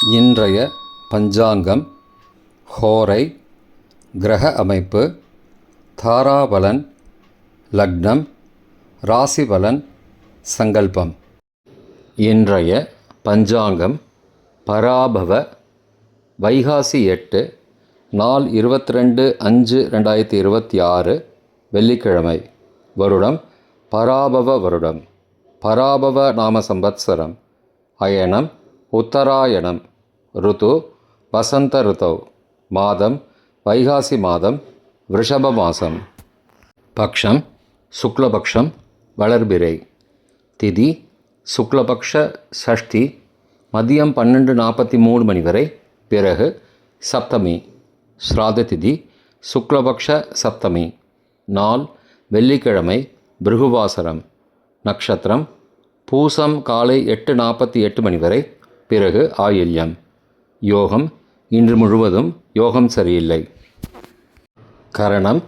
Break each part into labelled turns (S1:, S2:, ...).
S1: இன்றைய பஞ்சாங்கம், ஹோரை, கிரக அமைப்பு, தாராபலன், லக்னம், ராசிபலன், சங்கல்பம். இன்றைய பஞ்சாங்கம் பராபவ, வைகாசி 8, நாள் 22/5/2026, வெள்ளிக்கிழமை. வருடம் பராபவ வருடம். பராபவ நாம சம்பத்சரம். அயனம் உத்தராயணம். ருது வசந்த ருதௌ. மாதம் வைகாசி மாதம், விருஷப மாதம். பக்ஷம் சுக்லபக்ஷம், வளர்பிறை. திதி சுக்லபக்ஷ சஷ்டி, மதியம் 12:43 மணி வரை, பிறகு சப்தமி. ஸ்ராத திதி சுக்லபக்ஷ சப்தமி. நாள் வெள்ளிக்கிழமை, பிருகுவாசரம். நக்ஷத்திரம் பூசம் காலை 8:48 மணி வரை, பிறகு ஆயில்யம். யோகம் இன்று முழுவதும் யோகம் சரியில்லை. கரணம்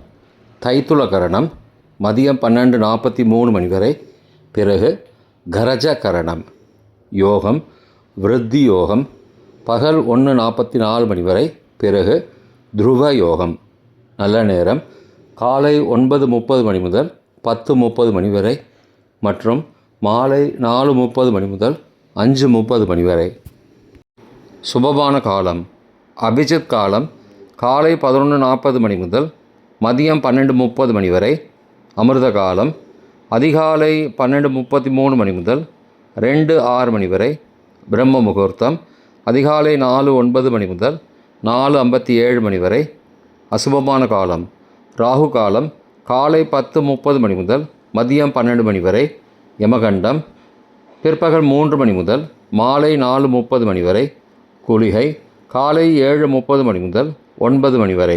S1: தைத்துல கரணம், மதியம் 12:43 மணி வரை, பிறகு கரஜ கரணம். யோகம் விருத்தி யோகம், பகல் 1:44 மணி வரை, பிறகு துருவ யோகம். நல்ல நேரம் காலை 9:30 மணி முதல் 10:30 மணி வரை மற்றும் மாலை 4:30 மணி முதல் 5:30 மணி வரை. சுபமான காலம் அபிஜித் காலம் காலை 11:40 மணி முதல் மதியம் 12:30 மணி வரை. அமிர்த காலம் அதிகாலை 12:33 மணி முதல் 2:06 மணி வரை. பிரம்ம முகூர்த்தம் அதிகாலை 4:09 மணி முதல் 4:57 மணி வரை. அசுபமான காலம் ராகு காலம் காலை 10:30 மணி முதல் மதியம் 12 மணி வரை. யமகண்டம் பிற்பகல் 3 மணி முதல் மாலை 4:30 மணி வரை. குளிகை காலை 7:30 மணி முதல் 9 மணி வரை.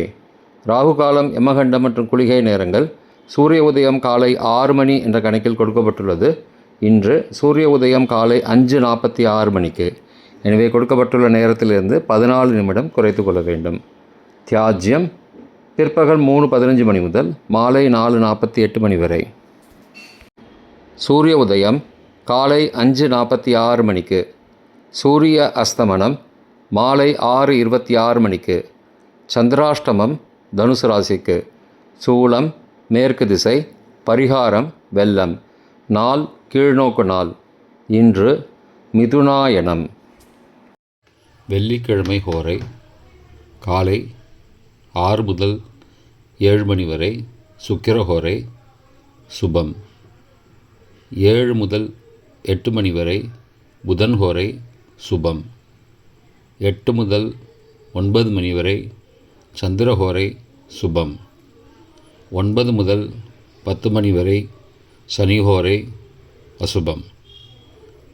S1: ராகு காலம், யமகண்டம் மற்றும் குளிகை நேரங்கள் சூரிய உதயம் காலை 6 மணி என்ற கணக்கில் கொடுக்கப்பட்டுள்ளது. இன்று சூரிய உதயம் காலை 5:46 மணிக்கு. எனவே கொடுக்கப்பட்டுள்ள நேரத்திலிருந்து 14 நிமிடம் குறைத்து கொள்ள வேண்டும். தியாஜ்யம் பிற்பகல் 3:15 மணி முதல் மாலை 4:48 மணி வரை. சூரிய உதயம் காலை 5:46 மணிக்கு. சூரிய அஸ்தமனம் மாலை 6:26 மணிக்கு. சந்திராஷ்டமம் தனுசு ராசிக்கு. சூலம் மேற்கு திசை. பரிகாரம் வெள்ளம். நாள் கீழ்நோக்கு நாள். இன்று மிதுனாயனம்.
S2: வெள்ளிக்கிழமை ஹோரை காலை 6 முதல் 7 மணி வரை, சுக்கிரஹோரை சுபம். 7 முதல் 8 மணி வரை, புதன் ஹோரை சுபம். 8 முதல் 9 மணி வரை, சந்திரஹோரை சுபம். 9 முதல் 10 மணி வரை, சனிஹோரை அசுபம்.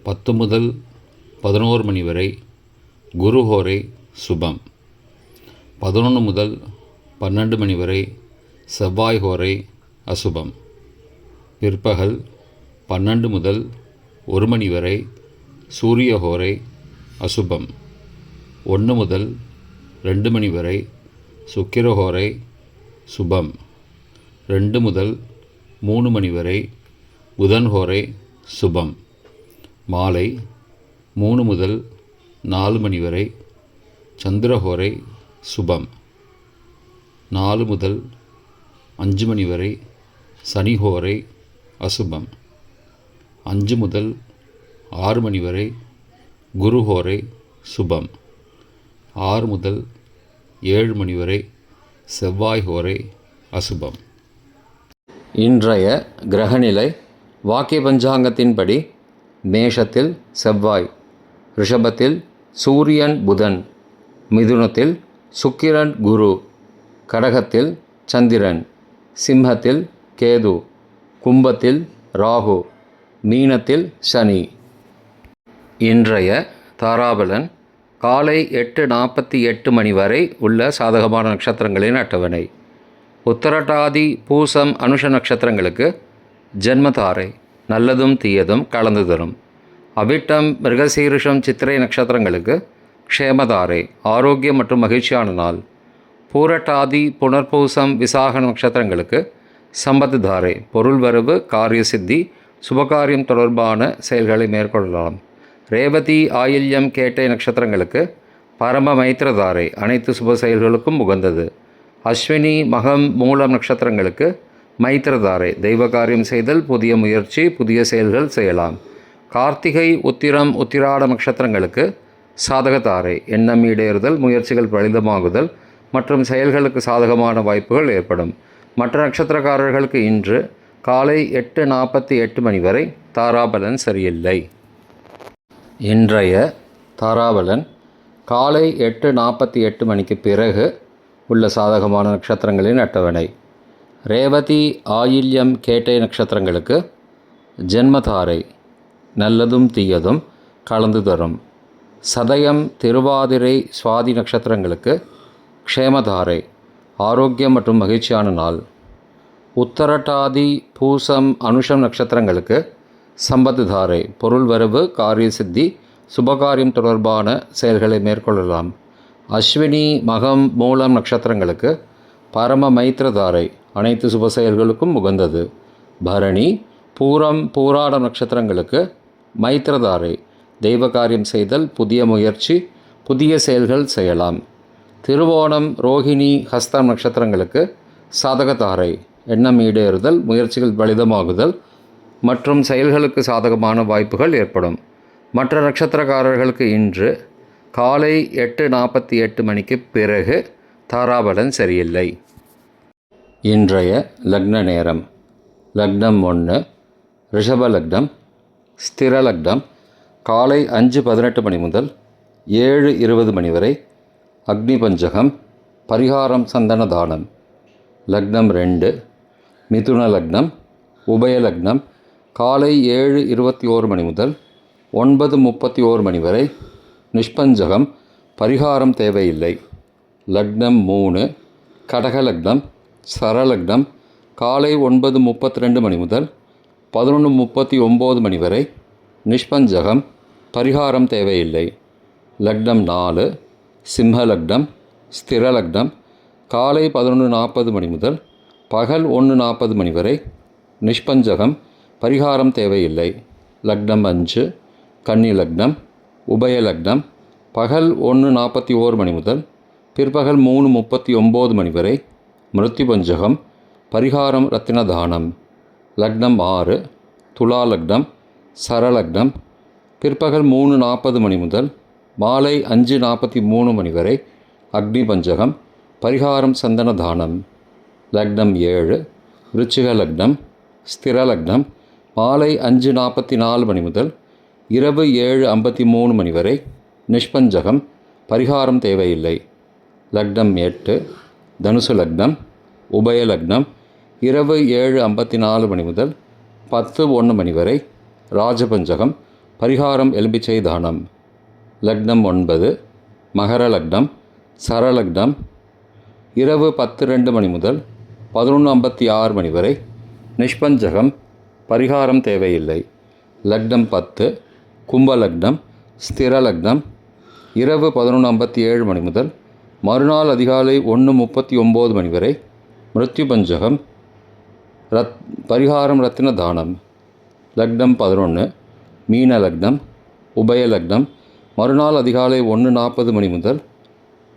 S2: 10 முதல் 11 மணி வரை, குருஹோரை சுபம். 11 முதல் 12 மணி வரை, செவ்வாய் ஹோரை அசுபம். பிற்பகல் 12 முதல் 1 மணி வரை, சூரிய ஹோரை அசுபம். 1 முதல் 2 மணி வரை, சுக்கிரஹோரை சுபம். 2 முதல் 3 மணி வரை, புதன் ஹோரை சுபம். மாலை 3 முதல் 4 மணி வரை, சந்திரஹோரை சுபம். 4 முதல் 5 மணி வரை, சனிஹோரை அசுபம். 5 முதல் 6 மணி வரை, குருஹோரை சுபம். 6 முதல் 7 மணி வரை, செவ்வாய் ஹோரை அசுபம்.
S1: இன்றைய கிரகநிலை வாக்கிய பஞ்சாங்கத்தின்படி: மேஷத்தில் செவ்வாய், ரிஷபத்தில் சூரியன் புதன், மிதுனத்தில் சுக்கிரன் குரு, கடகத்தில் சந்திரன், சிம்மத்தில் கேது, கும்பத்தில் ராகு, மீனத்தில் சனி. இன்றைய தாராபலன் காலை 8:48 மணி வரை உள்ள சாதகமான நட்சத்திரங்களின் அட்டவணை. உத்தரட்டாதி பூசம் அனுஷ நட்சத்திரங்களுக்கு ஜென்மதாரை, நல்லதும் தீயதும் கலந்து தரும். அவிட்டம் மிருகசீரிஷம் சித்திரை நட்சத்திரங்களுக்கு க்ஷேமதாரை, ஆரோக்கியம் மற்றும் மகிழ்ச்சியான நாள். பூரட்டாதி புனர்பூசம் விசாக நட்சத்திரங்களுக்கு சம்பத்து தாரை, பொருள் வரவு, காரிய சித்தி, சுபகாரியம் தொடர்பான செயல்களை மேற்கொள்ளலாம். ரேவதி ஆயில்யம் கேட்டை நட்சத்திரங்களுக்கு பரம மைத்திரதாரை, அனைத்து சுப செயல்களுக்கும் உகந்தது. அஸ்வினி மகம் மூலம் நட்சத்திரங்களுக்கு மைத்திரதாரை, தெய்வ காரியம் செய்தல், புதிய முயற்சி, புதிய செயல்கள் செய்யலாம். கார்த்திகை உத்திரம் உத்திராட நட்சத்திரங்களுக்கு சாதகதாரை, எண்ணம் ஈடேறுதல், முயற்சிகள் பலிதமாகுதல் மற்றும் செயல்களுக்கு சாதகமான வாய்ப்புகள் ஏற்படும். மற்ற நட்சத்திரக்காரர்களுக்கு இன்று காலை 8:48 மணி வரை தாராபலன் சரியில்லை. இன்றைய தாராபலன் காலை 8:48 மணிக்கு பிறகு உள்ள சாதகமான நட்சத்திரங்களின் அட்டவணை. ரேவதி ஆயில்யம் கேட்டை நட்சத்திரங்களுக்கு ஜென்மதாரை, நல்லதும் தீயதும் கலந்து தரும். சதயம் திருவாதிரை சுவாதி நட்சத்திரங்களுக்கு க்ஷேமதாரை, ஆரோக்கியம் மற்றும் மகிழ்ச்சியான நாள். உத்தரட்டாதி பூசம் அனுஷம் நட்சத்திரங்களுக்கு சம்பத்துதாரை, பொருள் வரவு, காரிய சித்தி, சுபகாரியம் தொடர்பான செயல்களை மேற்கொள்ளலாம். அஸ்வினி மகம் மூலம் நட்சத்திரங்களுக்கு பரம மைத்திரதாரை, அனைத்து சுப செயல்களுக்கும் உகந்தது. பரணி பூரம் பூராடம் நட்சத்திரங்களுக்கு மைத்திரதாரை, தெய்வ காரியம் செய்தல், புதிய முயற்சி, புதிய செயல்கள் செய்யலாம். திருவோணம் ரோஹிணி ஹஸ்தம் நட்சத்திரங்களுக்கு சாதகதாரை, எண்ணம் ஈடேறுதல், முயற்சிகள் பலிதமாகுதல் மற்றும் செயல்களுக்கு சாதகமான வாய்ப்புகள் ஏற்படும். மற்ற நட்சத்திரக்காரர்களுக்கு இன்று காலை 8:48 மணிக்கு பிறகு தாராபலன் சரியில்லை. இன்றைய லக்ன நேரம். லக்னம் 1 ரிஷப லக்னம். ஸ்திர லக்னம் காலை 5:18 மணி முதல் 7:20 மணி வரை. அக்னி பஞ்சகம். பரிகாரம் சந்தன தானம். லக்னம் 2 மிதுன லக்னம். உபய லக்னம் காலை 7:21 மணி முதல் 9:31 மணி வரை. நிஷ்பஞ்சகம். பரிகாரம் தேவையில்லை. லக்னம் 3 கடக லக்னம். சரலக்னம் காலை 9:32 மணி முதல் 11:39 மணி வரை. நிஷ்பஞ்சகம். பரிகாரம் தேவையில்லை. லக்னம் 4 சிம்ம லக்னம். ஸ்திர லக்னம் காலை 11:40 மணி முதல் பகல் 1:40 மணி வரை. நிஷ்பஞ்சகம். பரிகாரம் தேவையில்லை. லக்னம் 5 கன்னி லக்னம். உபய லக்னம் பகல் 1:41 மணி முதல் பிற்பகல் 3:39 மணி வரை. மிருத்யு பஞ்சகம். பரிகாரம் ரத்தின தானம். லக்னம் 6 துலா லக்னம். சரலக்னம் பிற்பகல் 3:40 மணி முதல் மாலை 5:43 மணி வரை. அக்னி பஞ்சகம். பரிகாரம் சந்தன தானம். லக்னம் 7 விருச்சிக லக்னம். ஸ்திர லக்னம் மாலை 5:44 மணி முதல் இரவு 7:53 மணி வரை. நிஷ்பஞ்சகம். பரிகாரம் தேவையில்லை. லக்னம் 8 தனுசு லக்னம். உபய லக்னம் இரவு 7:54 மணி முதல் 10:01 மணி வரை. ராஜபஞ்சகம். பரிகாரம் எலும்பிச்சை தானம். லக்னம் 9 மகர லக்னம். சரலக்னம் இரவு 10:02 மணி முதல் 11:56 மணி வரை. நிஷ்பஞ்சகம். பரிகாரம் தேவையில்லை. லக்னம் 10 கும்பலக்னம். ஸ்திர லக்னம் இரவு 11:57 மணி முதல் மறுநாள் அதிகாலை 1:39 மணி வரை. மிருத்யு பஞ்சகம். பரிகாரம் ரத்தின தானம். லக்னம் 11 மீன லக்னம். உபய லக்னம் மறுநாள் அதிகாலை 1:40 மணி முதல்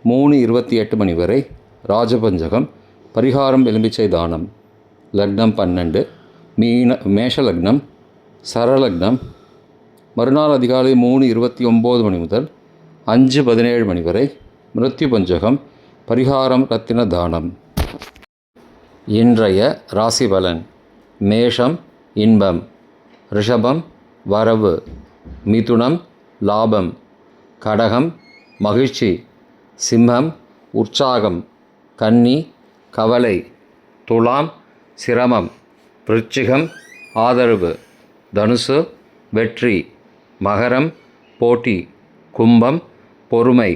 S1: 3:28 மணி வரை. ராஜபஞ்சகம். பரிகாரம் எலும்பிச்சை தானம். லக்னம் 12 மேஷ லக்னம். சரலக்னம் மறுநாள் அதிகாலை 3:29 மணி முதல் 5:17 மணி வரை. மிருத்யு பஞ்சகம். பரிகாரம் ரத்தின தானம். இன்றைய ராசி பலன். மேஷம் இன்பம். ரிஷபம் வரவு. மிதுனம் லாபம். கடகம் மகிழ்ச்சி. சிம்மம் உற்சாகம். கன்னி கவலை. துலாம் சிரமம். விருச்சிகம் ஆதரவு. தனுசு வெற்றி. மகரம் போட்டி. கும்பம் பொறுமை.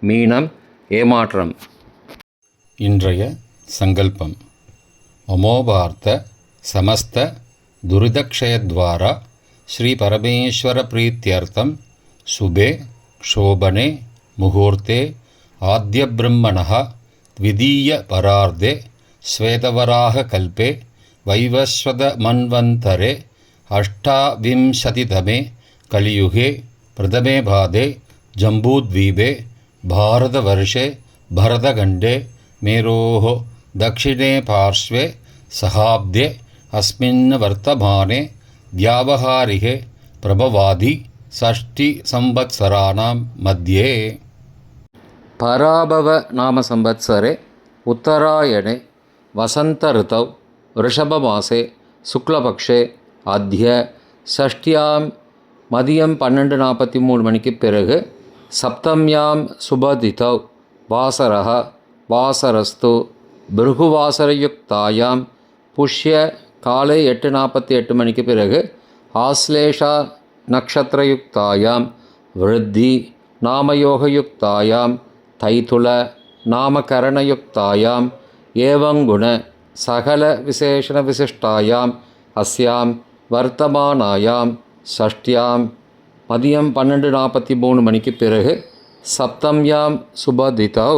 S1: மீனம் ஏமாற்றம்.
S2: இன்றைய சங்கல்பம். மமோபார்த்த சமஸ்த துரிதக்ஷயத்வாரா ஸ்ரீ பரமேஸ்வர பிரீத்யர்த்தம் சுபே க்ஷோபனே முகூர்த்தே ஆத்ய பிரம்மணः த்விதீய பரார்த்தே ஸ்வேதவராக கல்பே வைவஸ்வத மன்வந்தரே அஷ்டாவிம்சதிதமே கலியுகே प्रथमे पादे जम्बूद्वीपे भारतवर्षे भरतखण्डे मेरोः दक्षिणे पार्श्वे सहाब्दे अस्मिन् वर्तमाने व्यावहारिके प्रभवादि षष्टिसंवत्सराणां मध्ये
S1: पराभव नाम संवत्सरे उत्तरायणे वसन्तऋतौ ऋषभमासे शुक्लपक्षे अद्य षष्ट्यां மதியம் 12:43 மணிக்கு பிறகு சப்தம்யாம் சுபதிதௌ வாசரः வாசரஸ்து பிருகுவாசரயுக்தாயாம் புஷ்ய காலை 8:48 மணிக்கு பிறகு ஆஸ்லேஷா நக்ஷத்திரயுக்தாயாம் விருத்தி நாமயோகயுக்தாயாம் தைதுல நாமகரணயுக்தாயாம் ஏவங்குண சகல விசேஷண விசிஷ்டாயாம் அஸ்யாம் வர்த்தமானாயாம் ஷஷ்டியாம் மதியம் 12:43 மணிக்கு பிறகு சப்தம்யாம் சுபதிதௌ